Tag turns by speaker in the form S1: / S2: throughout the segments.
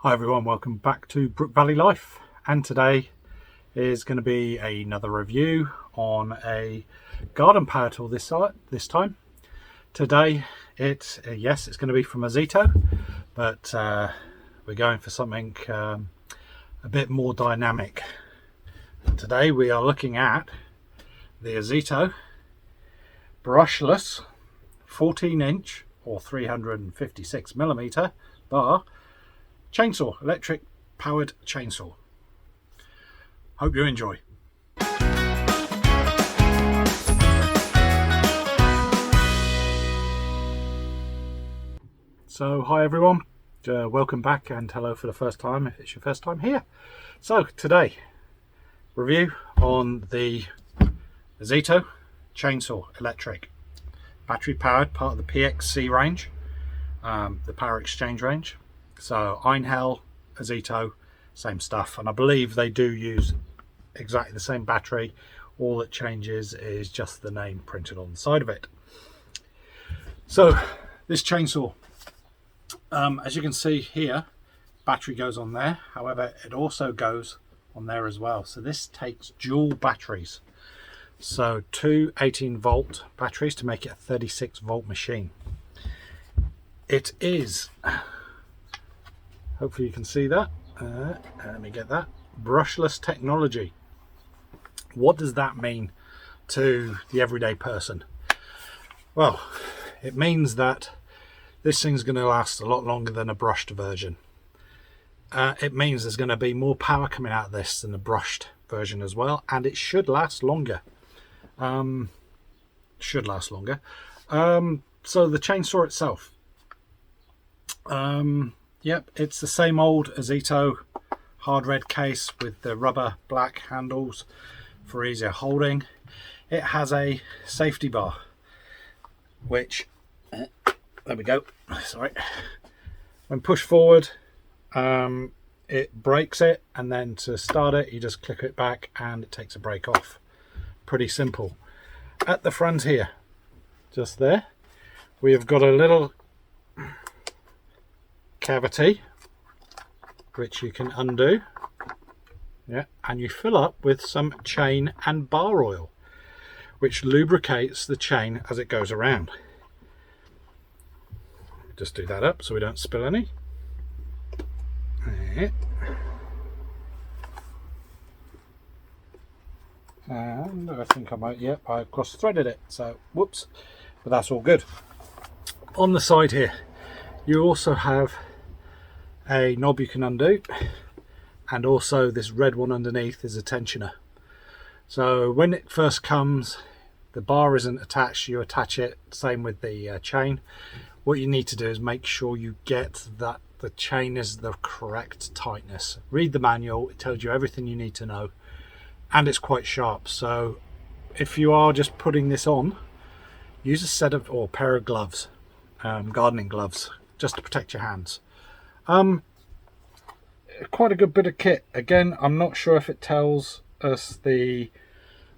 S1: Hi everyone, welcome back to Brook Valley Life, and today is going to be another review on a garden power tool this time. Today it's going to be from Ozito, but we're going for something a bit more dynamic. Today we are looking at the Ozito brushless 14-inch or 356mm bar chainsaw, electric powered chainsaw. Hope you enjoy. So hi everyone, welcome back, and hello for the first time if it's your first time here. So today, review on the Ozito chainsaw electric, battery powered, part of the PXC range, the power exchange range. So Einhell, Ozito, same stuff, and I believe they do use exactly the same battery. All that changes is just the name printed on the side of it. So this chainsaw, as you can see here, battery goes on there, however it also goes on there as well. So this takes dual batteries, so two 18-volt batteries to make it a 36-volt machine. It is, hopefully you can see that, let me get that, brushless technology. What does that mean to the everyday person? Well, it means that this thing's going to last a lot longer than a brushed version. It means there's going to be more power coming out of this than the brushed version as well, and it should last longer. So the chainsaw itself, yep, it's the same old Ozito hard red case with the rubber black handles for easier holding. It has a safety bar, which, there we go, sorry, when pushed forward, it breaks it, and then to start it you just click it back and it takes a brake off. Pretty simple. At the front here, just there, we have got a little cavity which you can undo, yeah, and you fill up with some chain and bar oil, which lubricates the chain as it goes around. Just do that up so we don't spill any. And I think I might, yep, I cross threaded it, so whoops, but that's all good. On the side here you also have a knob you can undo, and also this red one underneath is a tensioner. So when it first comes, the bar isn't attached, you attach it, same with the chain. What you need to do is make sure you get that the chain is the correct tightness. Read the manual, it tells you everything you need to know, and it's quite sharp. So if you are just putting this on, use a set of or pair of gloves, gardening gloves, just to protect your hands. Quite a good bit of kit. Again, I'm not sure if it tells us the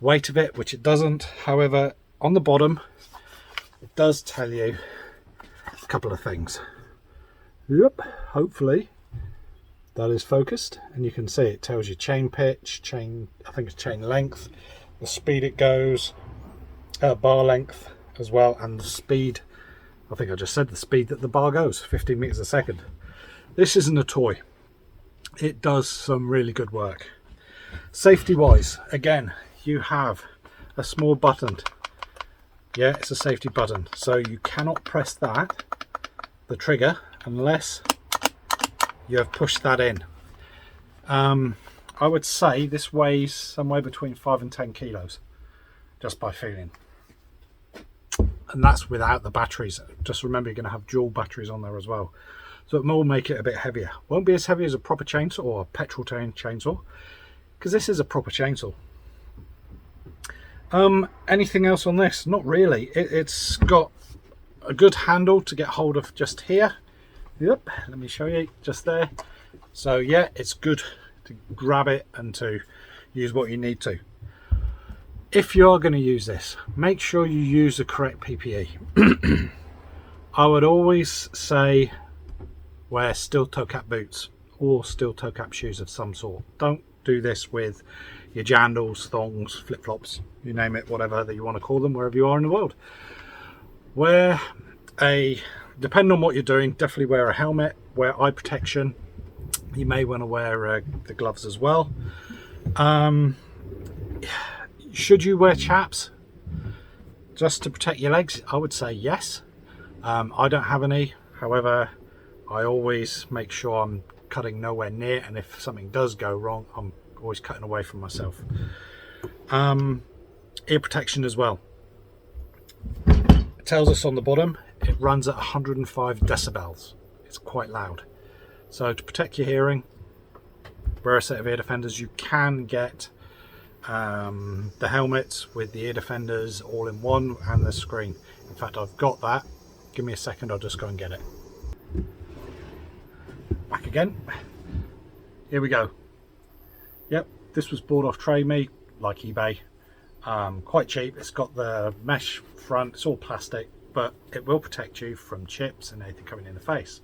S1: weight of it, which it doesn't. However, on the bottom it does tell you a couple of things. Yep, hopefully that is focused, and you can see it tells you chain pitch, I think it's chain length, the speed it goes, bar length as well, and the speed, I think I just said the speed that the bar goes, 15 meters a second. This isn't a toy. It does some really good work. Safety wise, again, you have a small button. Yeah, it's a safety button, so you cannot press that, the trigger, unless you have pushed that in. I would say this weighs somewhere between 5 and 10 kilos, just by feeling. And that's without the batteries. Just remember, you're going to have dual batteries on there as well, so it will make it a bit heavier. Won't be as heavy as a proper chainsaw or a petrol chainsaw, because this is a proper chainsaw. Anything else on this? Not really. It's got a good handle to get hold of just here. Yep, let me show you, just there. So yeah, it's good to grab it and to use what you need to. If you are going to use this, make sure you use the correct PPE. I would always say wear steel toe cap boots or steel toe cap shoes of some sort. Don't do this with your jandals, thongs, flip-flops, you name it, whatever that you want to call them, wherever you are in the world. Depending on what you're doing, definitely wear a helmet, wear eye protection. You may want to wear the gloves as well. Should you wear chaps just to protect your legs? I would say yes. I don't have any, however I always make sure I'm cutting nowhere near, and if something does go wrong, I'm always cutting away from myself. Ear protection as well. It tells us on the bottom it runs at 105 decibels. It's quite loud. So to protect your hearing, wear a set of ear defenders. You can get the helmet with the ear defenders all in one and the screen. In fact, I've got that. Give me a second, I'll just go and get it. Back again. Here we go. Yep, this was bought off Trade Me, like eBay. Quite cheap. It's got the mesh front, it's all plastic, but it will protect you from chips and anything coming in the face,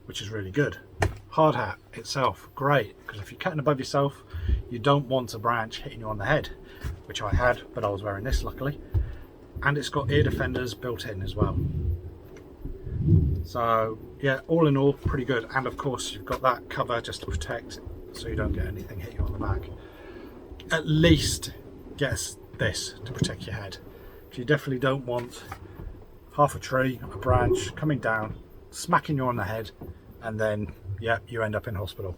S1: which is really good. Hard hat itself, great, because if you're cutting above yourself, you don't want a branch hitting you on the head, which I had, but I was wearing this luckily. And it's got ear defenders built in as well. So yeah, all in all, pretty good. And of course, you've got that cover just to protect, so you don't get anything hit you on the back. At least get this to protect your head. You definitely don't want half a tree, a branch coming down, smacking you on the head, and then yeah, you end up in hospital.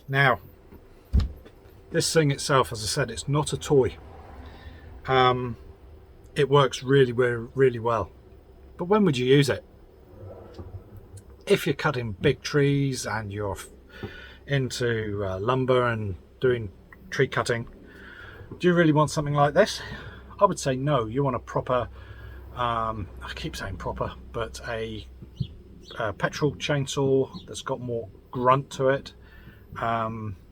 S1: Now, this thing itself, as I said, it's not a toy. It works really well. But when would you use it? If you're cutting big trees and you're into lumber and doing tree cutting, do you really want something like this? I would say no. You want a proper, I keep saying proper, but a petrol chainsaw that's got more grunt to it,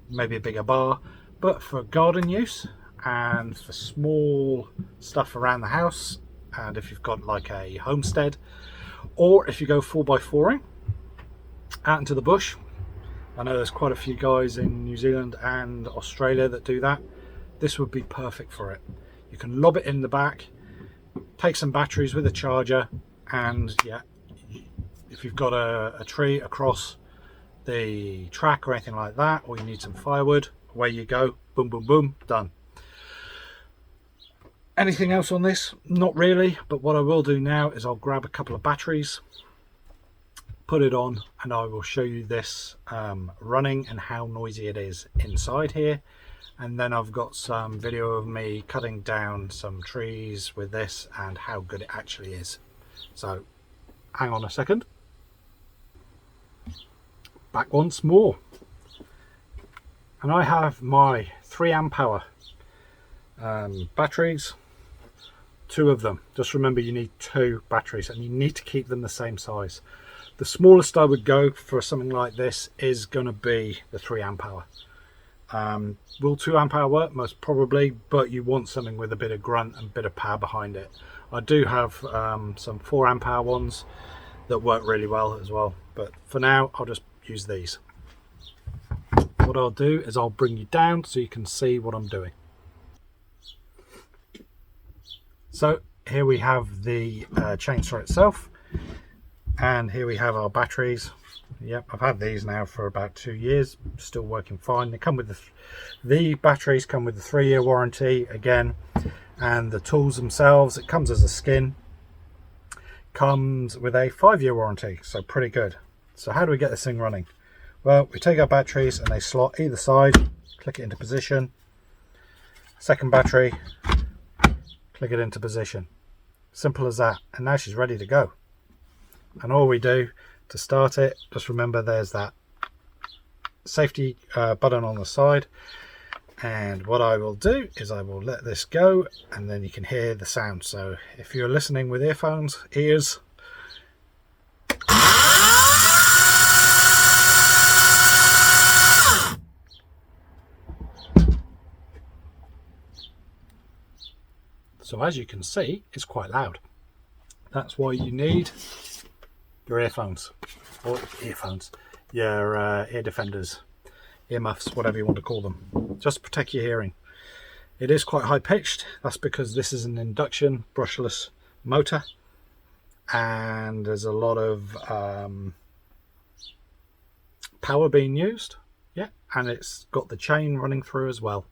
S1: maybe a bigger bar. But for garden use and for small stuff around the house, and if you've got like a homestead, or if you go 4x4ing out into the bush, I know there's quite a few guys in New Zealand and Australia that do that. This would be perfect for it. You can lob it in the back, take some batteries with a charger, and yeah, if you've got a tree across the track or anything like that, or you need some firewood, away you go, boom boom boom, done. Anything else on this? Not really, but what I will do now is I'll grab a couple of batteries, put it on, and I will show you this running and how noisy it is inside here. And then I've got some video of me cutting down some trees with this and how good it actually is. So hang on a second. Back once more. And I have my 3 amp hour batteries, 2 of them. Just remember, you need 2 batteries and you need to keep them the same size. The smallest I would go for something like this is going to be the 3 amp hour. Will 2 amp hour work? Most probably, but you want something with a bit of grunt and a bit of power behind it. I do have some 4 amp hour ones that work really well as well, but for now I'll just use these. What I'll do is I'll bring you down so you can see what I'm doing. So here we have the chainsaw itself, and here we have our batteries. Yep, I've had these now for about 2 years, still working fine. They come with the batteries come with the 3-year warranty again, and the tools themselves, it comes as a skin, comes with a 5-year warranty, so pretty good. So how do we get this thing running? Well, we take our batteries and they slot either side, click it into position. Second battery, click it into position. Simple as that, and now she's ready to go. And all we do to start it, just remember there's that safety button on the side, and what I will do is I will let this go, and then you can hear the sound. So if you're listening with ears, so as you can see, it's quite loud. That's why you need your earphones, or your ear defenders, earmuffs, whatever you want to call them, just to protect your hearing. It is quite high pitched. That's because this is an induction brushless motor, and there's a lot of power being used. Yeah, and it's got the chain running through as well.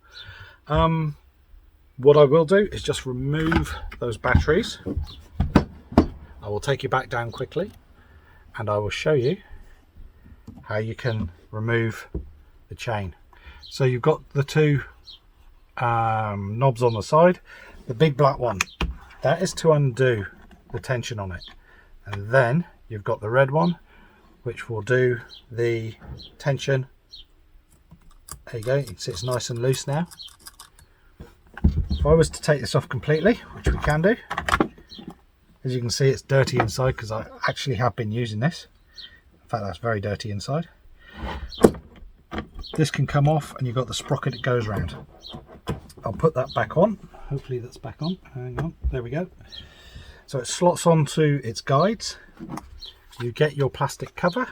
S1: What I will do is just remove those batteries. I will take you back down quickly and I will show you how you can remove the chain. So you've got the two knobs on the side. The big black one, that is to undo the tension on it, and then you've got the red one which will do the tension. There you go, you can see it's nice and loose now. If I was to take this off completely, which we can do, as you can see it's dirty inside because I actually have been using this. In fact, that's very dirty inside. This can come off and you've got the sprocket that goes round. I'll put that back on. Hopefully that's back on. Hang on, there we go. So it slots onto its guides. You get your plastic cover.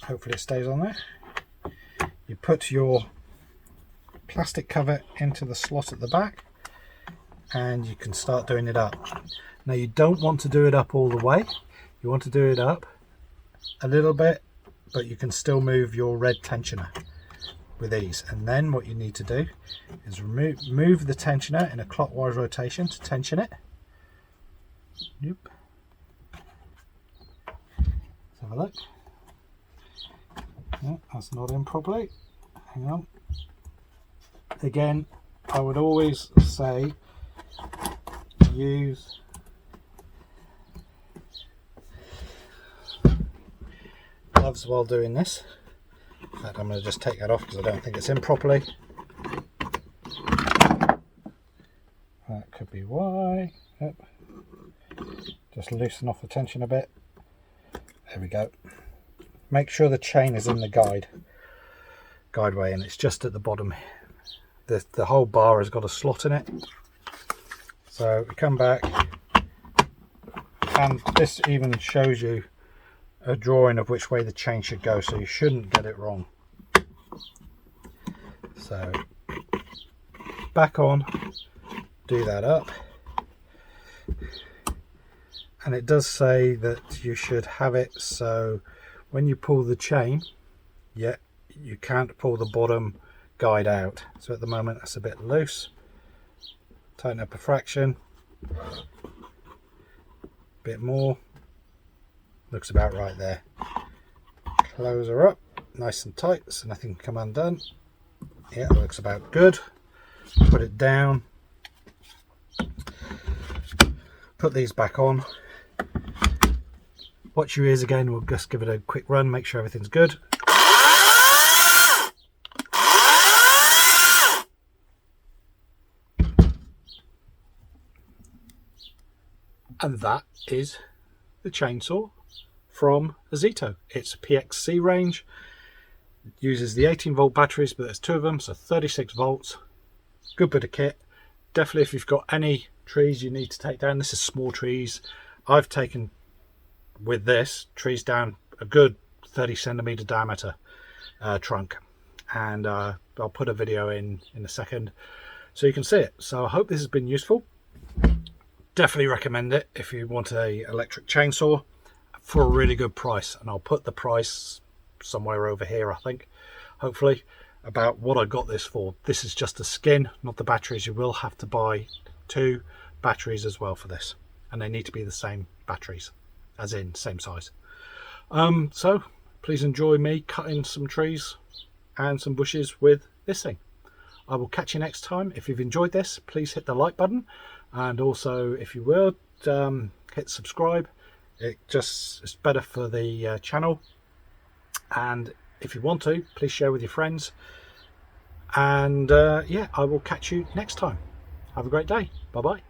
S1: Hopefully it stays on there. You put your plastic cover into the slot at the back and you can start doing it up. Now you don't want to do it up all the way. You want to do it up a little bit, but you can still move your red tensioner with ease. And then what you need to do is move the tensioner in a clockwise rotation to tension it. Nope. Let's have a look. No, that's not in properly. Hang on. Again, I would always say use gloves while doing this. In fact, I'm going to just take that off because I don't think it's in properly. That could be why. Yep. Just loosen off the tension a bit. There we go. Make sure the chain is in the guideway, and it's just at the bottom. The whole bar has got a slot in it. So we come back, and this even shows you a drawing of which way the chain should go, so you shouldn't get it wrong. So back on, do that up, and it does say that you should have it so when you pull the chain, yeah, you can't pull the bottom guide out. So at the moment that's a bit loose. Tighten up a fraction, bit more, looks about right there. Close her up nice and tight so nothing can come undone. Yeah, it looks about good. Put it down, put these back on. Watch your ears again, we'll just give it a quick run, make sure everything's good. And that is the chainsaw from Ozito. It's a PXC range. It uses the 18-volt batteries, but there's two of them, so 36 volts. Good bit of kit. Definitely if you've got any trees you need to take down, this is small trees. I've taken with this trees down a good 30 centimeter diameter trunk, and I'll put a video in a second so you can see it. So I hope this has been useful. Definitely recommend it if you want a electric chainsaw for a really good price, and I'll put the price somewhere over here, I think, hopefully, about what I got this for. This is just a skin, not the batteries. You will have to buy two batteries as well for this, and they need to be the same batteries, as in same size. So please enjoy me cutting some trees and some bushes with this thing. I will catch you next time. If you've enjoyed this, please hit the like button, and also if you will hit subscribe. It's better for the channel, and if you want to, please share with your friends. And yeah, I will catch you next time. Have a great day. Bye bye.